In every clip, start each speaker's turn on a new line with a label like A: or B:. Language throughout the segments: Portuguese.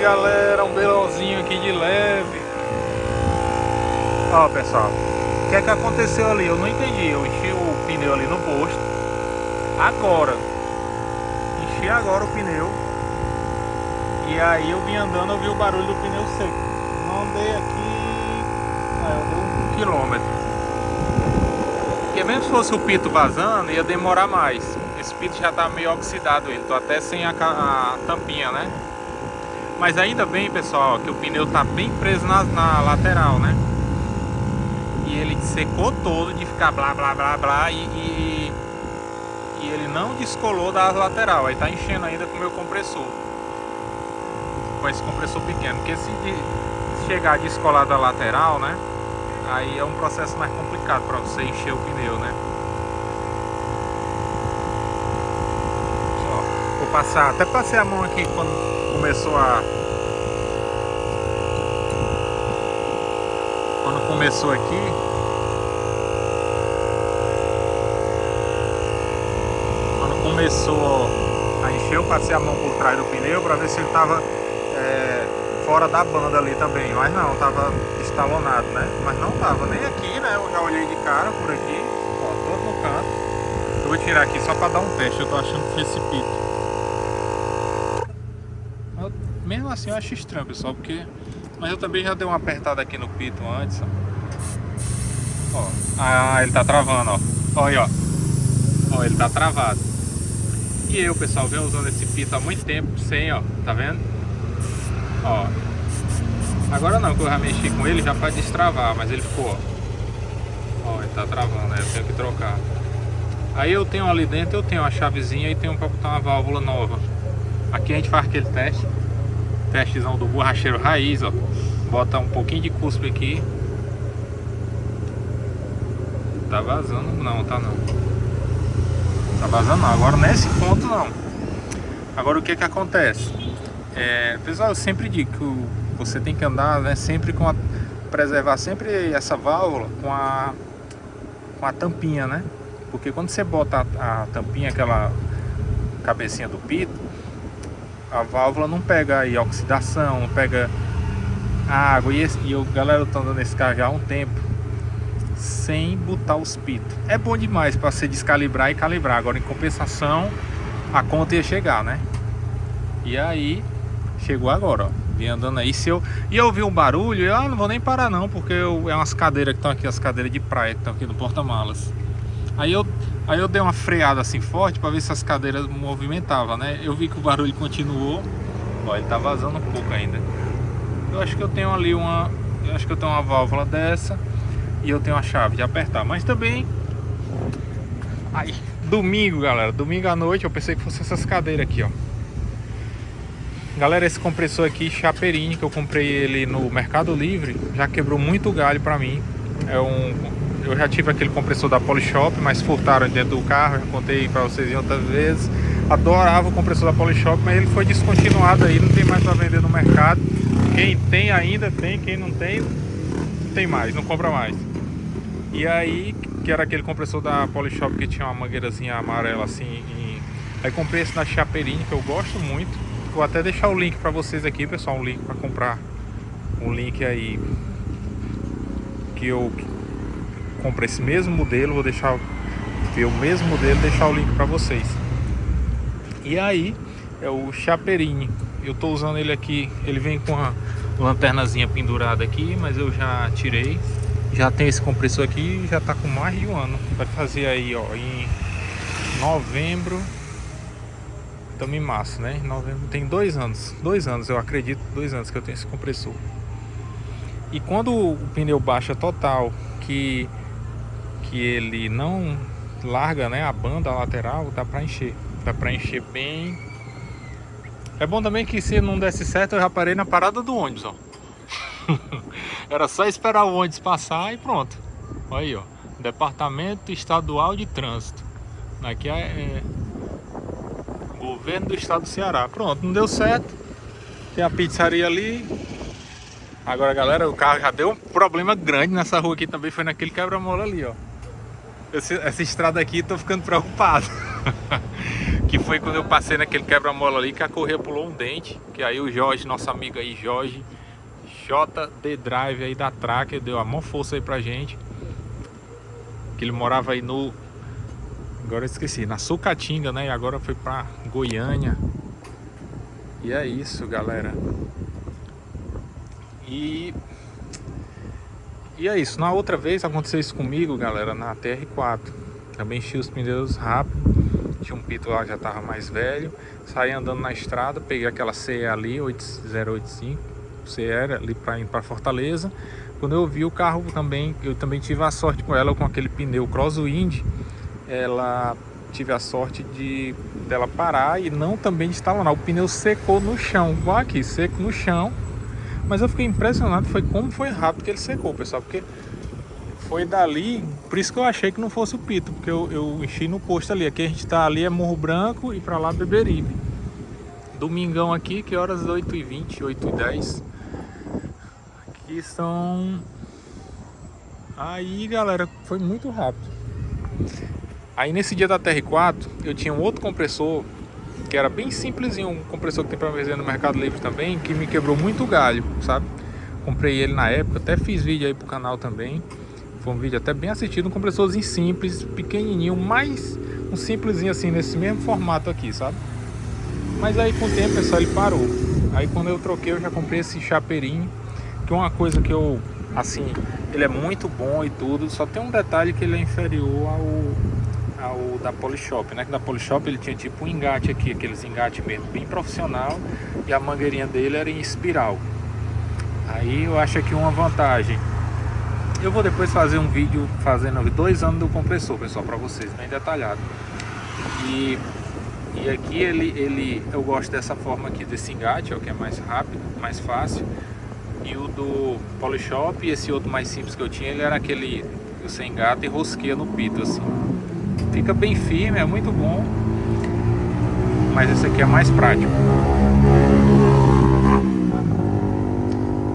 A: aí galera, um belozinho aqui de leve. Ó pessoal, o que é que aconteceu ali? Eu não entendi. Eu enchi o pneu ali no posto. Agora enchi agora o pneu. E aí eu vim andando, eu vi o barulho do pneu seco. Não andei aqui, eu andei 1 quilômetro. Porque mesmo se fosse o pito vazando, ia demorar mais. Esse pito já tá meio oxidado, ele tô até sem a tampinha, né? Mas ainda bem, pessoal, que o pneu tá bem preso na lateral, né? E ele secou todo de ficar blá blá blá blá e ele não descolou da lateral. Aí tá enchendo ainda com o meu compressor, com esse compressor pequeno. Porque se chegar a descolar da lateral, né? Aí é um processo mais complicado para você encher o pneu, né? Ó, vou passar, até passei a mão aqui quando começou aqui. Quando começou a encher, eu passei a mão por trás do pneu para ver se ele tava fora da banda ali também, mas não, tava estalonado, né? Mas não tava nem aqui, né? Eu já olhei de cara por aqui, ó, todo no canto. Eu vou tirar aqui só para dar um teste. Eu tô achando que foi esse pito. Mesmo assim eu acho estranho, pessoal, porque... Mas eu também já dei uma apertada aqui no pito antes, ó. Ah, ele tá travando, ó. Olha aí, ó. Ó, ele tá travado. E eu, pessoal, venho usando esse pito há muito tempo sem, ó. Tá vendo? Ó. Agora não, que eu já mexi com ele já para destravar, mas ele ficou, ó. Ó, ele tá travando, né? Eu tenho que trocar. Aí eu tenho ali dentro, eu tenho uma chavezinha e tenho para botar uma válvula nova. Aqui a gente faz aquele testezão do borracheiro raiz, ó. Bota um pouquinho de cuspe aqui. Tá vazando? Não, tá não. Tá vazando não. Agora nesse ponto não. Agora o que que acontece? Pessoal, eu sempre digo que você tem que andar, né, sempre preservar sempre essa válvula com a tampinha, né? Porque quando você bota a tampinha, aquela cabecinha do pito, a válvula não pega aí oxidação, não pega água. Galera, eu tô andando nesse carro já há um tempo sem botar os pitos. É bom demais para você descalibrar e calibrar. Agora, em compensação, a conta ia chegar, né? E aí chegou agora, ó. Vim andando aí. E eu ouvi um barulho, eu não vou nem parar não, porque é umas cadeiras que estão aqui, as cadeiras de praia que estão aqui no porta-malas. Aí eu dei uma freada assim forte para ver se as cadeiras movimentavam, né? Eu vi que o barulho continuou. Ó, ele tá vazando um pouco ainda. Eu acho que eu tenho ali uma válvula dessa e eu tenho a chave de apertar, mas também aí domingo, galera, domingo à noite eu pensei que fosse essas cadeiras aqui, ó. Galera, esse compressor aqui, Chaperini, que eu comprei ele no Mercado Livre, já quebrou muito galho pra mim. Eu já tive aquele compressor da Polishop, mas furtaram dentro do carro, já contei pra vocês em outras vezes. Adorava o compressor da Polishop, mas ele foi descontinuado aí, não tem mais pra vender no mercado. Quem tem ainda tem, quem não tem, não tem mais, não compra mais. E aí, que era aquele compressor da Polishop que tinha uma mangueirazinha amarela assim. Aí comprei esse da Chaperini, que eu gosto muito. Vou até deixar o link pra vocês aqui, pessoal, um link pra comprar. Um link aí que eu comprei esse mesmo modelo, vou deixar ver o mesmo modelo, deixar o link pra vocês. E aí, é o Chaperini. Eu tô usando ele aqui, ele vem com a lanternazinha pendurada aqui, mas eu já tirei. Já tem esse compressor aqui, já tá com mais de 1 ano. Vai fazer aí, ó, em novembro. Estamos em março, né? Em novembro tem 2 anos. 2 anos, eu acredito, 2 anos que eu tenho esse compressor. E quando o pneu baixa total, que ele não larga, né, a banda lateral, dá pra encher. Dá pra encher bem. É bom também que se não desse certo, eu já parei na parada do ônibus, ó. Era só esperar o ônibus passar e pronto. Olha aí, ó. Departamento Estadual de Trânsito. Aqui é Governo do Estado do Ceará. Pronto, não deu certo. Tem a pizzaria ali. Agora, galera, o carro já deu um problema grande nessa rua aqui também. Foi naquele quebra-mola ali, ó. Essa estrada aqui, tô ficando preocupado. Que foi quando eu passei naquele quebra-mola ali que a correia pulou um dente. Que aí o Jorge, nosso amigo aí, Jorge JD Drive aí da Tracker, deu a maior força aí pra gente. Que ele morava aí no... Agora eu esqueci, na Sucatinga, né? E agora foi pra Goiânia. E é isso, galera. E é isso. Na outra vez aconteceu isso comigo, galera, na TR4. Também enchi os pneus rápido. Tinha um pito lá que já tava mais velho. Saí andando na estrada, peguei aquela CE ali, 8085 CE ali pra ir pra Fortaleza. Quando eu vi o carro também, eu também tive a sorte com ela, com aquele pneu Crosswind. Ela tive a sorte dela parar e não também de estacionar. O pneu secou no chão, igual aqui, seco no chão. Mas eu fiquei impressionado, foi como foi rápido que ele secou, pessoal, porque foi dali, por isso que eu achei que não fosse o pito, porque eu enchi no posto ali. Aqui a gente tá ali, é Morro Branco, e pra lá Beberibe. Domingão aqui, que horas? 8h20, 8h10. Aqui são... Aí, galera, foi muito rápido. Aí nesse dia da TR4, eu tinha um outro compressor, que era bem simplesinho, um compressor que tem pra vender no Mercado Livre também, que me quebrou muito galho, sabe? Comprei ele na época, até fiz vídeo aí pro canal também. Foi um vídeo até bem assistido, um compressorzinho simples, pequenininho, mais um simplesinho assim, nesse mesmo formato aqui, sabe? Mas aí com o tempo, pessoal, ele parou. Aí quando eu troquei, eu já comprei esse chapeirinho, que é uma coisa que eu, assim, ele é muito bom e tudo, só tem um detalhe que ele é inferior ao da Polishop, né? Que da Polishop ele tinha tipo um engate aqui, aqueles engates mesmo, bem profissional, e a mangueirinha dele era em espiral. Aí eu acho que uma vantagem, eu vou depois fazer um vídeo fazendo 2 anos do compressor, pessoal, para vocês, bem detalhado. E aqui eu gosto dessa forma aqui, desse engate, ó, que é mais rápido, mais fácil. E o do Polishop, e esse outro mais simples que eu tinha, ele era aquele que você engata e rosqueia no pito, assim. Fica bem firme, é muito bom, mas esse aqui é mais prático.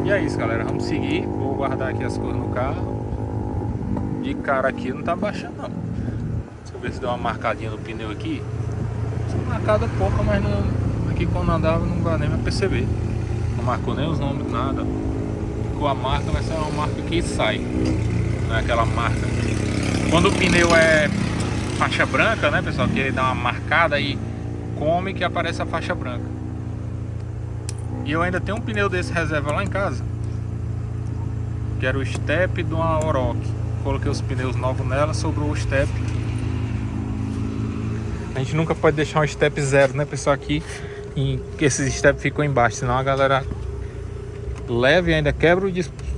A: E é isso, galera, vamos seguir. Vou guardar aqui as coisas no carro. De cara aqui não tá baixando não. Deixa eu ver se deu uma marcadinha no pneu aqui. Marcada pouca, mas não, aqui quando andava não vai nem me perceber. Não marcou nem os nomes, nada. Ficou a marca, mas é uma marca que sai. Não é aquela marca. Quando o pneu é faixa branca, né, pessoal, que ele dá uma marcada e come que aparece a faixa branca. E eu ainda tenho um pneu desse reserva lá em casa, que era o step de uma Oroch. Coloquei os pneus novos nela, sobrou o step. A gente nunca pode deixar um step zero, né, pessoal, aqui, que esses step ficam embaixo, senão a galera leva e ainda quebra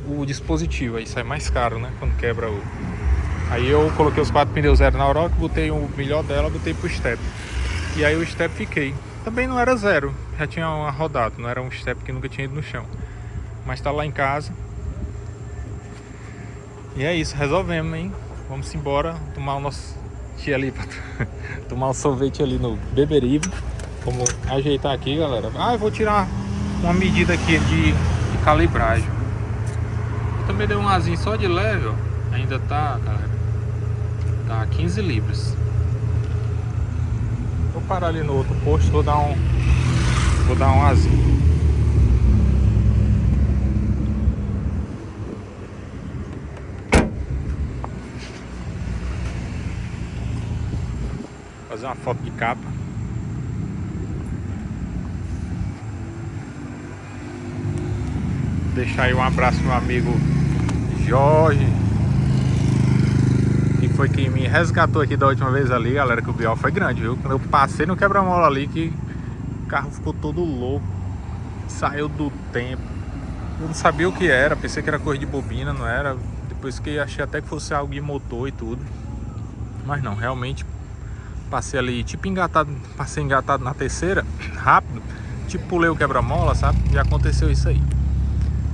A: o dispositivo, aí sai mais caro, né, quando quebra o... Aí eu coloquei os 4 pneus zero na Oroch, botei o melhor dela, botei pro step. E aí o step fiquei. Também não era zero, já tinha rodado, não era um step que nunca tinha ido no chão. Mas tá lá em casa. E é isso, resolvemos, hein? Vamos embora tomar o nosso tia ali, tomar um sorvete ali no Beberibe. Vamos ajeitar aqui, galera. Ah, eu vou tirar uma medida aqui de calibragem. Eu também dei um azinho só de leve, ó. Ainda tá, galera, tá 15 libras. Vou parar ali no outro posto, vou dar um azinho. Fazer uma foto de capa. Deixar aí um abraço pro meu amigo Jorge, que foi quem me resgatou aqui da última vez ali, galera, que o BO foi grande, viu? Quando eu passei no quebra-mola ali, que o carro ficou todo louco, saiu do tempo. Eu não sabia o que era, pensei que era coisa de bobina, não era. Depois que achei até que fosse algo de motor e tudo. Mas não, realmente passei ali, tipo engatado, passei engatado na terceira, rápido, tipo pulei o quebra-mola, sabe? E aconteceu isso aí.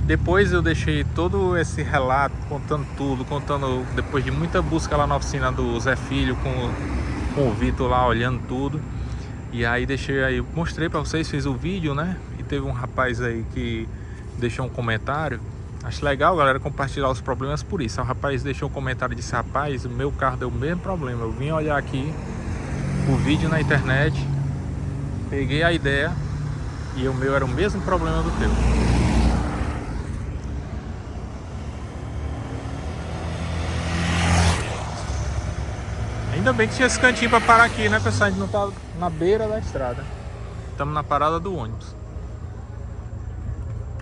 A: Depois eu deixei todo esse relato, contando tudo, contando depois de muita busca lá na oficina do Zé Filho, com o Vitor lá olhando tudo. E aí deixei aí, mostrei pra vocês, fiz o vídeo, né? E teve um rapaz aí que deixou um comentário. Acho legal, galera, compartilhar os problemas por isso. O rapaz deixou um comentário e disse: rapaz, o meu carro deu o mesmo problema. Eu vim olhar aqui o vídeo na internet, peguei a ideia e o meu era o mesmo problema do teu. Ainda bem que tinha esse cantinho pra parar aqui, né, pessoal? A gente não tá na beira da estrada. Estamos na parada do ônibus.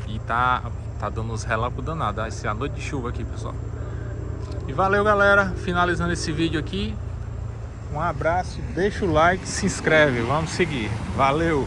A: E tá dando uns relâmpagos danados. Vai ser a noite de chuva aqui, pessoal. E valeu, galera. Finalizando esse vídeo aqui. Um abraço, deixa o like, se inscreve. Vamos seguir. Valeu!